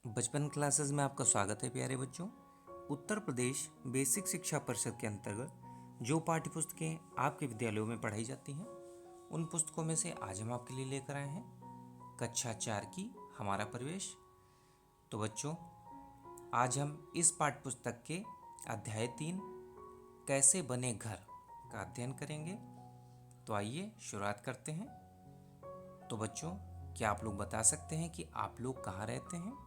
बचपन क्लासेस में आपका स्वागत है प्यारे बच्चों। उत्तर प्रदेश बेसिक शिक्षा परिषद के अंतर्गत जो पाठ्य पुस्तकें आपके विद्यालयों में पढ़ाई जाती हैं उन पुस्तकों में से आज हम आपके लिए लेकर आए हैं कक्षा 4 की हमारा प्रवेश। तो बच्चों, आज हम इस पाठ्य पुस्तक के अध्याय 3 कैसे बने घर का अध्ययन करेंगे। तो आइए शुरुआत करते हैं। तो बच्चों, क्या आप लोग बता सकते हैं कि आप लोग कहाँ रहते हैं?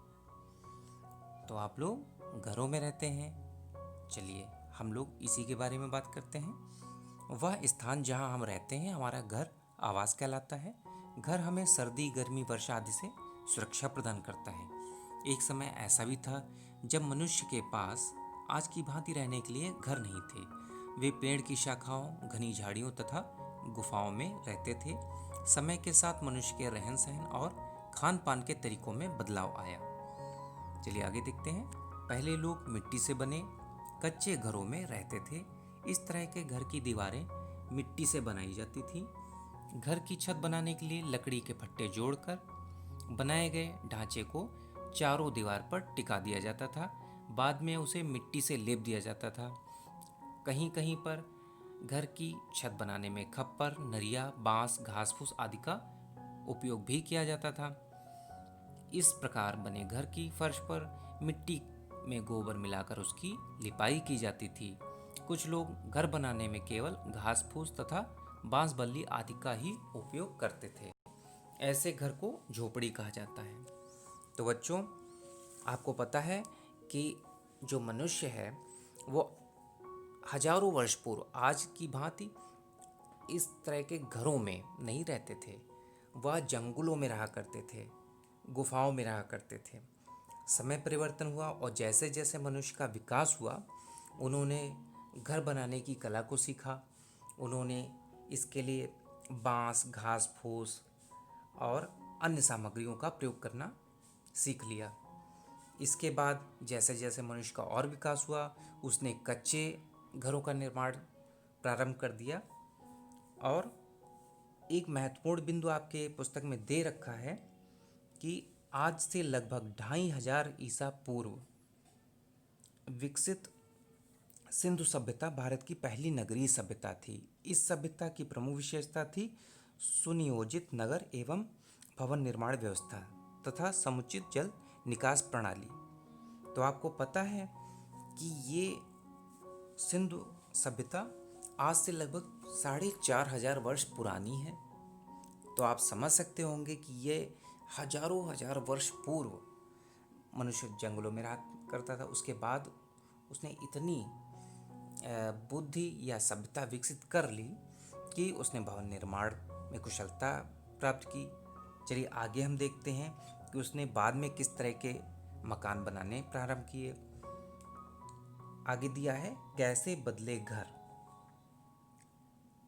तो आप लोग घरों में रहते हैं। चलिए हम लोग इसी के बारे में बात करते हैं। वह स्थान जहां हम रहते हैं हमारा घर आवास कहलाता है। घर हमें सर्दी, गर्मी, वर्षा आदि से सुरक्षा प्रदान करता है। एक समय ऐसा भी था जब मनुष्य के पास आज की भांति रहने के लिए घर नहीं थे। वे पेड़ की शाखाओं, घनी झाड़ियों तथा गुफाओं में रहते थे। समय के साथ मनुष्य के रहन सहन और खान पान के तरीकों में बदलाव आया। चलिए आगे देखते हैं। पहले लोग मिट्टी से बने कच्चे घरों में रहते थे। इस तरह के घर की दीवारें मिट्टी से बनाई जाती थी। घर की छत बनाने के लिए लकड़ी के फट्टे जोड़कर बनाए गए ढांचे को चारों दीवार पर टिका दिया जाता था। बाद में उसे मिट्टी से लेप दिया जाता था। कहीं कहीं पर घर की छत बनाने में खप्पर, नरिया, बांस, घास फूस आदि का उपयोग भी किया जाता था। इस प्रकार बने घर की फर्श पर मिट्टी में गोबर मिलाकर उसकी लिपाई की जाती थी। कुछ लोग घर बनाने में केवल घास फूस तथा बांस बल्ली आदि का ही उपयोग करते थे। ऐसे घर को झोपड़ी कहा जाता है। तो बच्चों, आपको पता है कि जो मनुष्य है वो हजारों वर्ष पूर्व आज की भांति इस तरह के घरों में नहीं रहते थे। वह जंगलों में रहा करते थे, गुफाओं में रहा करते थे। समय परिवर्तन हुआ और जैसे जैसे मनुष्य का विकास हुआ उन्होंने घर बनाने की कला को सीखा। उन्होंने इसके लिए बांस, घास फूस और अन्य सामग्रियों का प्रयोग करना सीख लिया। इसके बाद जैसे जैसे मनुष्य का और विकास हुआ उसने कच्चे घरों का निर्माण प्रारंभ कर दिया। और एक महत्वपूर्ण बिंदु आपके पुस्तक में दे रखा है कि आज से लगभग 2500 ईसा पूर्व विकसित सिंधु सभ्यता भारत की पहली नगरीय सभ्यता थी। इस सभ्यता की प्रमुख विशेषता थी सुनियोजित नगर एवं भवन निर्माण व्यवस्था तथा समुचित जल निकास प्रणाली। तो आपको पता है कि ये सिंधु सभ्यता आज से लगभग 4500 वर्ष पुरानी है। तो आप समझ सकते होंगे कि ये हजारों हजार वर्ष पूर्व मनुष्य जंगलों में रहा करता था। उसके बाद उसने इतनी बुद्धि या सभ्यता विकसित कर ली कि उसने भवन निर्माण में कुशलता प्राप्त की। चलिए आगे हम देखते हैं कि उसने बाद में किस तरह के मकान बनाने प्रारंभ किए। आगे दिया है कैसे बदले घर।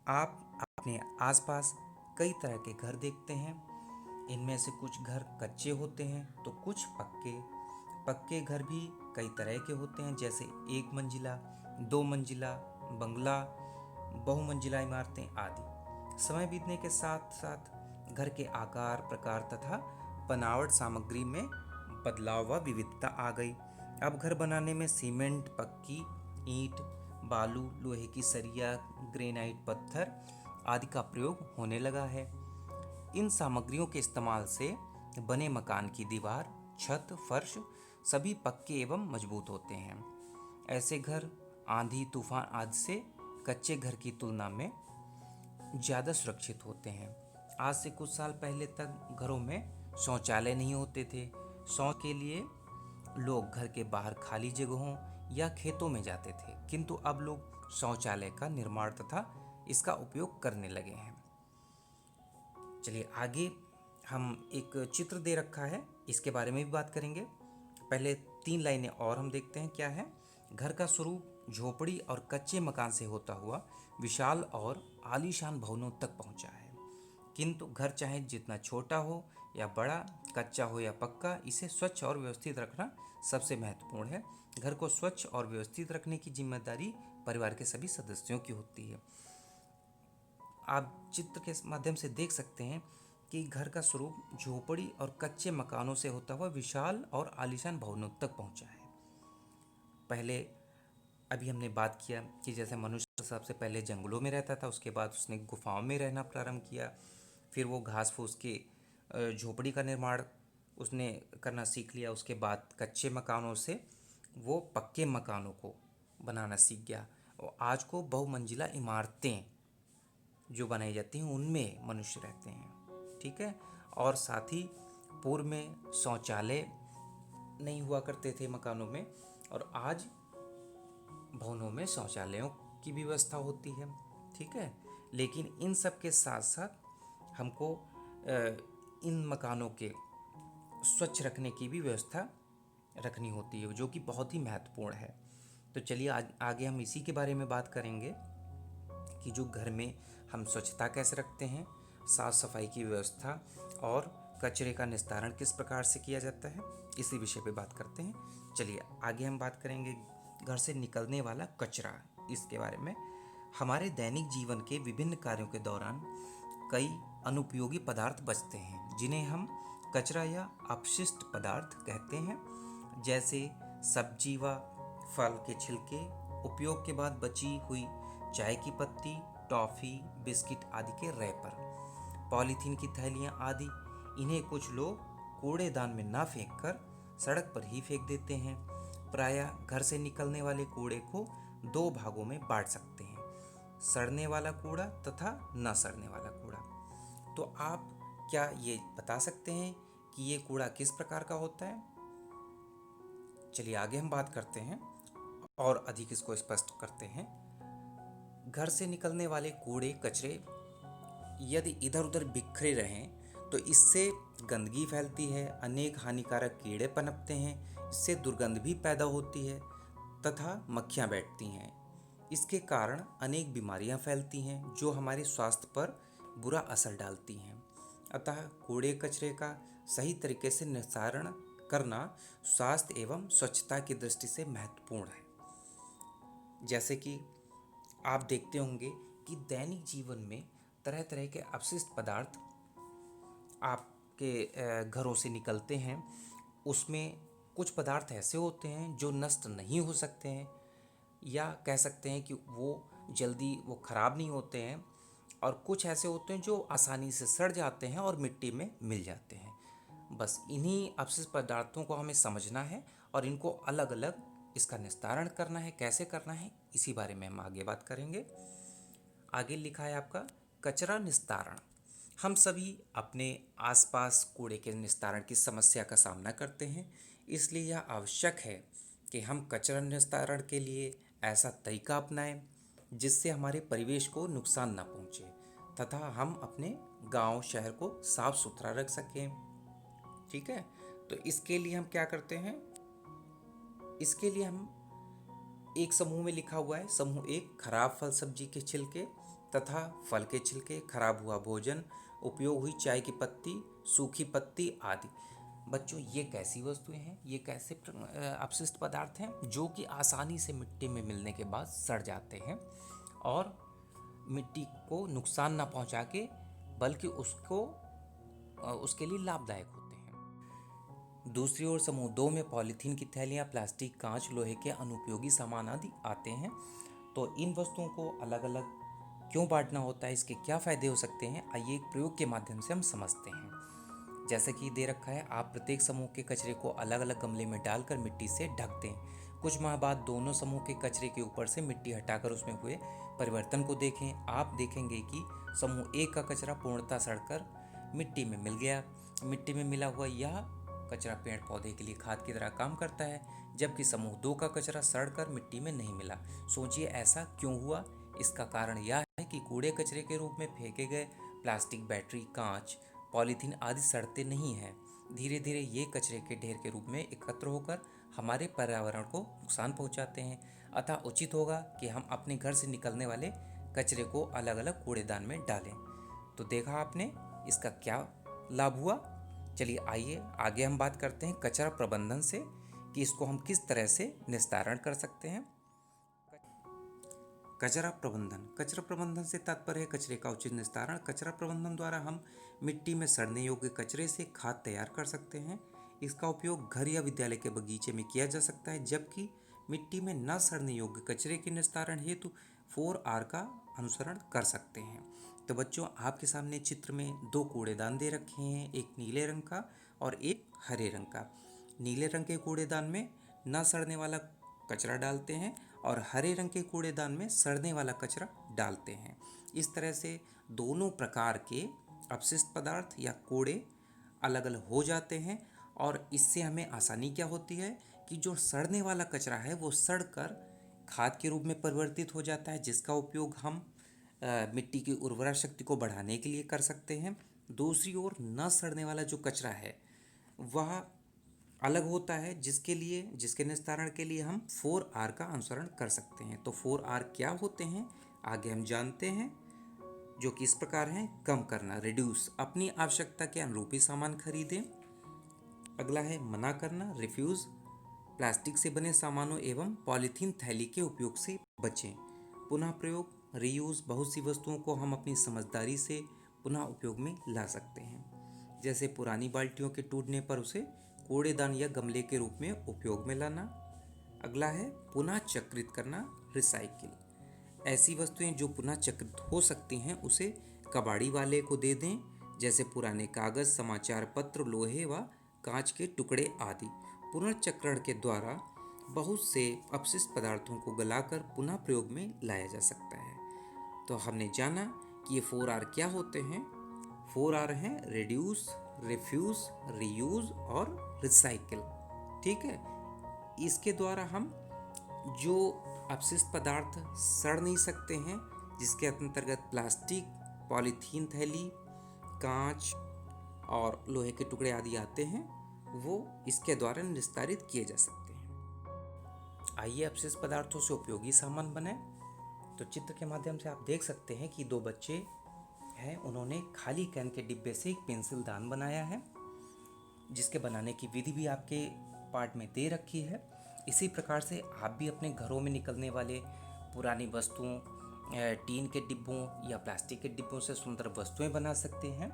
आप अपने आसपास कई तरह के घर देखते हैं। इनमें से कुछ घर कच्चे होते हैं तो कुछ पक्के। पक्के घर भी कई तरह के होते हैं, जैसे एक मंजिला, दो मंजिला, बंगला, बहुमंजिला इमारतें आदि। समय बीतने के साथ साथ घर के आकार, प्रकार तथा बनावट सामग्री में बदलाव व विविधता आ गई। अब घर बनाने में सीमेंट, पक्की ईंट, बालू, लोहे की सरिया, ग्रेनाइट पत्थर आदि का प्रयोग होने लगा है। इन सामग्रियों के इस्तेमाल से बने मकान की दीवार, छत, फर्श सभी पक्के एवं मजबूत होते हैं। ऐसे घर आंधी, तूफान आदि से कच्चे घर की तुलना में ज़्यादा सुरक्षित होते हैं। आज से कुछ साल पहले तक घरों में शौचालय नहीं होते थे। शौच के लिए लोग घर के बाहर खाली जगहों या खेतों में जाते थे, किंतु अब लोग शौचालय का निर्माण तथा इसका उपयोग करने लगे हैं। चलिए आगे हम एक चित्र दे रखा है, इसके बारे में भी बात करेंगे। पहले 3 लाइनें और हम देखते हैं क्या है। घर का स्वरूप झोपड़ी और कच्चे मकान से होता हुआ विशाल और आलीशान भवनों तक पहुंचा है। किंतु घर चाहे जितना छोटा हो या बड़ा, कच्चा हो या पक्का, इसे स्वच्छ और व्यवस्थित रखना सबसे महत्वपूर्ण है। घर को स्वच्छ और व्यवस्थित रखने की जिम्मेदारी परिवार के सभी सदस्यों की होती है। आप चित्र के माध्यम से देख सकते हैं कि घर का स्वरूप झोपड़ी और कच्चे मकानों से होता हुआ विशाल और आलीशान भवनों तक पहुंचा है। पहले अभी हमने बात किया कि जैसे मनुष्य सबसे पहले जंगलों में रहता था, उसके बाद उसने गुफाओं में रहना प्रारंभ किया। फिर वो घास फूस के झोपड़ी का निर्माण उसने करना सीख लिया। उसके बाद कच्चे मकानों से वो पक्के मकानों को बनाना सीख गया और आज को बहुमंजिला इमारतें जो बनाई जाती हैं उनमें मनुष्य रहते हैं। ठीक है। और साथ ही पूर्व में शौचालय नहीं हुआ करते थे मकानों में, और आज भवनों में शौचालयों की भी व्यवस्था होती है। ठीक है। लेकिन इन सब के साथ साथ हमको इन मकानों के स्वच्छ रखने की भी व्यवस्था रखनी होती है, जो कि बहुत ही महत्वपूर्ण है। तो चलिए आगे हम इसी के बारे में बात करेंगे कि जो घर में हम स्वच्छता कैसे रखते हैं, साफ सफाई की व्यवस्था और कचरे का निस्तारण किस प्रकार से किया जाता है, इसी विषय पे बात करते हैं। चलिए आगे हम बात करेंगे घर से निकलने वाला कचरा, इसके बारे में। हमारे दैनिक जीवन के विभिन्न कार्यों के दौरान कई अनुपयोगी पदार्थ बचते हैं जिन्हें हम कचरा या अपशिष्ट पदार्थ कहते हैं, जैसे सब्जी व फल के छिलके, उपयोग के बाद बची हुई चाय की पत्ती, टॉफ़ी, बिस्किट आदि के रैपर, पॉलीथीन की थैलियाँ आदि। इन्हें कुछ लोग कूड़ेदान में ना फेंककर सड़क पर ही फेंक देते हैं। प्रायः घर से निकलने वाले कूड़े को दो भागों में बांट सकते हैं, सड़ने वाला कूड़ा तथा न सड़ने वाला कूड़ा। तो आप क्या ये बता सकते हैं कि ये कूड़ा किस प्रकार का होता है? चलिए आगे हम बात करते हैं और अधिक इसको स्पष्ट करते हैं। घर से निकलने वाले कूड़े कचरे यदि इधर उधर बिखरे रहें तो इससे गंदगी फैलती है, अनेक हानिकारक कीड़े पनपते हैं, इससे दुर्गंध भी पैदा होती है तथा मक्खियाँ बैठती हैं। इसके कारण अनेक बीमारियां फैलती हैं जो हमारे स्वास्थ्य पर बुरा असर डालती हैं। अतः कूड़े कचरे का सही तरीके से निस्तारण करना स्वास्थ्य एवं स्वच्छता की दृष्टि से महत्वपूर्ण है। जैसे कि आप देखते होंगे कि दैनिक जीवन में तरह तरह के अपशिष्ट पदार्थ आपके घरों से निकलते हैं। उसमें कुछ पदार्थ ऐसे होते हैं जो नष्ट नहीं हो सकते हैं, या कह सकते हैं कि वो जल्दी वो ख़राब नहीं होते हैं, और कुछ ऐसे होते हैं जो आसानी से सड़ जाते हैं और मिट्टी में मिल जाते हैं। बस इन्हीं अपशिष्ट पदार्थों को हमें समझना है और इनको अलग अलग इसका निस्तारण करना है। कैसे करना है इसी बारे में हम आगे बात करेंगे। आगे लिखा है आपका कचरा निस्तारण। हम सभी अपने आसपास कूड़े के निस्तारण की समस्या का सामना करते हैं, इसलिए यह आवश्यक है कि हम कचरा निस्तारण के लिए ऐसा तरीका अपनाएं जिससे हमारे परिवेश को नुकसान ना पहुंचे तथा हम अपने गांव शहर को साफ सुथरा रख सकें। ठीक है। तो इसके लिए हम क्या करते हैं, इसके लिए हम एक समूह में लिखा हुआ है। समूह एक, खराब फल सब्जी के छिलके तथा फल के छिलके, खराब हुआ भोजन, उपयोग हुई चाय की पत्ती, सूखी पत्ती आदि। बच्चों ये कैसी वस्तुएं हैं, ये कैसे अपशिष्ट पदार्थ हैं जो कि आसानी से मिट्टी में मिलने के बाद सड़ जाते हैं और मिट्टी को नुकसान ना पहुंचा के बल्कि उसके लिए लाभदायक होते हैं। दूसरी ओर समूह दो में पॉलीथीन की थैलियाँ, प्लास्टिक, कांच, लोहे के अनुपयोगी सामान आदि आते हैं। तो इन वस्तुओं को अलग अलग क्यों बांटना होता है, इसके क्या फ़ायदे हो सकते हैं, आइए एक प्रयोग के माध्यम से हम समझते हैं। जैसे कि दे रखा है, आप प्रत्येक समूह के कचरे को अलग अलग गमले में डालकर मिट्टी से ढक दें। कुछ माह बाद दोनों समूह के कचरे के ऊपर से मिट्टी हटाकर उसमें हुए परिवर्तन को देखें। आप देखेंगे कि समूह एक का कचरा पूर्णतः सड़कर मिट्टी में मिल गया। मिट्टी में मिला हुआ यह कचरा पेड़ पौधे के लिए खाद की तरह काम करता है, जबकि समूह दो का कचरा सड़कर मिट्टी में नहीं मिला। सोचिए ऐसा क्यों हुआ। इसका कारण यह है कि कूड़े कचरे के रूप में फेंके गए प्लास्टिक, बैटरी, कांच, पॉलीथीन आदि सड़ते नहीं हैं। धीरे धीरे ये कचरे के ढेर के रूप में एकत्र होकर हमारे पर्यावरण को नुकसान पहुंचाते हैं। अतः उचित होगा कि हम अपने घर से निकलने वाले कचरे को अलग अलग कूड़ेदान में डालें। तो देखा आपने इसका क्या लाभ हुआ। चलिए आइए आगे हम बात करते हैं कचरा प्रबंधन से, कि इसको हम किस तरह से निस्तारण कर सकते हैं। कचरा प्रबंधन। कचरा प्रबंधन से तात्पर्य है कचरे का उचित निस्तारण। कचरा प्रबंधन द्वारा हम मिट्टी में सड़ने योग्य कचरे से खाद तैयार कर सकते हैं। इसका उपयोग घर या विद्यालय के बगीचे में किया जा सकता है, जबकि मिट्टी में न सड़ने योग्य कचरे के निस्तारण हेतु 4R का अनुसरण कर सकते हैं। तो बच्चों, आपके सामने चित्र में 2 कूड़ेदान दे रखे हैं, एक नीले रंग का और एक हरे रंग का। नीले रंग के कूड़ेदान में न सड़ने वाला कचरा डालते हैं और हरे रंग के कूड़ेदान में सड़ने वाला कचरा डालते हैं। इस तरह से दोनों प्रकार के अपशिष्ट पदार्थ या कूड़े अलग अलग हो जाते हैं और इससे हमें आसानी क्या होती है कि जो सड़ने वाला कचरा है वो सड़कर खाद के रूप में परिवर्तित हो जाता है, जिसका उपयोग हम मिट्टी की उर्वरा शक्ति को बढ़ाने के लिए कर सकते हैं। दूसरी ओर न सड़ने वाला जो कचरा है वह अलग होता है, जिसके निस्तारण के लिए हम 4R का अनुसरण कर सकते हैं। तो 4R क्या होते हैं आगे हम जानते हैं, जो कि इस प्रकार हैं। कम करना, रिड्यूस, अपनी आवश्यकता के अनुरूप ही सामान खरीदें। अगला है मना करना, रिफ्यूज़, प्लास्टिक से बने सामानों एवं पॉलीथीन थैली के उपयोग से बचें। पुनः प्रयोग, रीयूज़, बहुत सी वस्तुओं को हम अपनी समझदारी से पुनः उपयोग में ला सकते हैं, जैसे पुरानी बाल्टियों के टूटने पर उसे कूड़ेदान या गमले के रूप में उपयोग में लाना। अगला है पुनः चक्रित करना, रिसाइकिल, ऐसी वस्तुएं जो पुनः चक्रित हो सकती हैं उसे कबाड़ी वाले को दे दें, जैसे पुराने कागज़, समाचार पत्र, लोहे व कांच के टुकड़े आदि। पुनर्चक्रण के द्वारा बहुत से अपशिष्ट पदार्थों को गलाकर पुनः प्रयोग में लाया जा सकता है। तो हमने जाना कि ये 4R क्या होते हैं। 4R हैं रिड्यूस, रिफ्यूज़, रीयूज़ और रिसाइकिल। ठीक है, इसके द्वारा हम जो अपशिष्ट पदार्थ सड़ नहीं सकते हैं, जिसके अंतर्गत प्लास्टिक, पॉलीथीन थैली, कांच और लोहे के टुकड़े आदि आते हैं, वो इसके द्वारा निस्तारित किए जा सकते हैं। आइए अपशिष्ट पदार्थों से उपयोगी सामान बने। तो चित्र के माध्यम से आप देख सकते हैं कि 2 बच्चे हैं, उन्होंने खाली कैन के डिब्बे से एक पेंसिल दान बनाया है, जिसके बनाने की विधि भी आपके पार्ट में दे रखी है। इसी प्रकार से आप भी अपने घरों में निकलने वाले पुरानी वस्तुओं, टीन के डिब्बों या प्लास्टिक के डिब्बों से सुंदर वस्तुएं बना सकते हैं।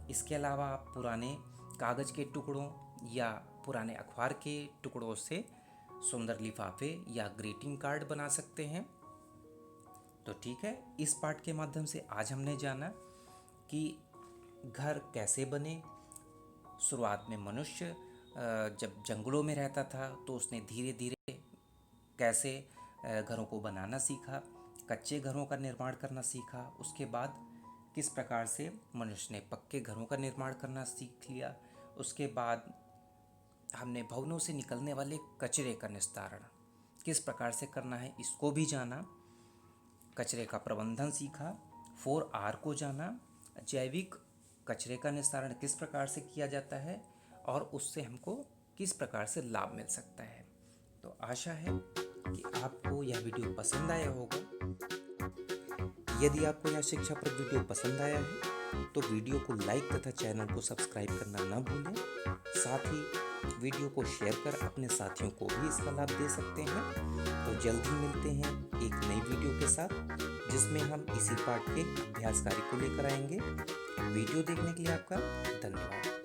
इसके अलावा आप पुराने कागज़ के टुकड़ों या पुराने अखबार के टुकड़ों से सुंदर लिफाफे या ग्रीटिंग कार्ड बना सकते हैं। तो ठीक है, इस पाठ के माध्यम से आज हमने जाना कि घर कैसे बने। शुरुआत में मनुष्य जब जंगलों में रहता था तो उसने धीरे धीरे कैसे घरों को बनाना सीखा, कच्चे घरों का निर्माण करना सीखा। उसके बाद किस प्रकार से मनुष्य ने पक्के घरों का निर्माण करना सीख लिया। उसके बाद हमने भवनों से निकलने वाले कचरे का निस्तारण किस प्रकार से करना है, इसको भी जाना। कचरे का प्रबंधन सीखा, 4R को जाना, जैविक कचरे का निस्तारण किस प्रकार से किया जाता है और उससे हमको किस प्रकार से लाभ मिल सकता है। तो आशा है कि आपको यह वीडियो पसंद आया होगा। यदि आपको यह शिक्षाप्रद वीडियो पसंद आया है तो वीडियो को लाइक तथा चैनल को सब्सक्राइब करना न भूलें। साथ ही वीडियो को शेयर कर अपने साथियों को भी इसका लाभ दे सकते हैं। तो जल्द ही मिलते हैं एक नई वीडियो के साथ, जिसमें हम इसी पाठ के अभ्यास कार्य को लेकर आएंगे। वीडियो देखने के लिए आपका धन्यवाद।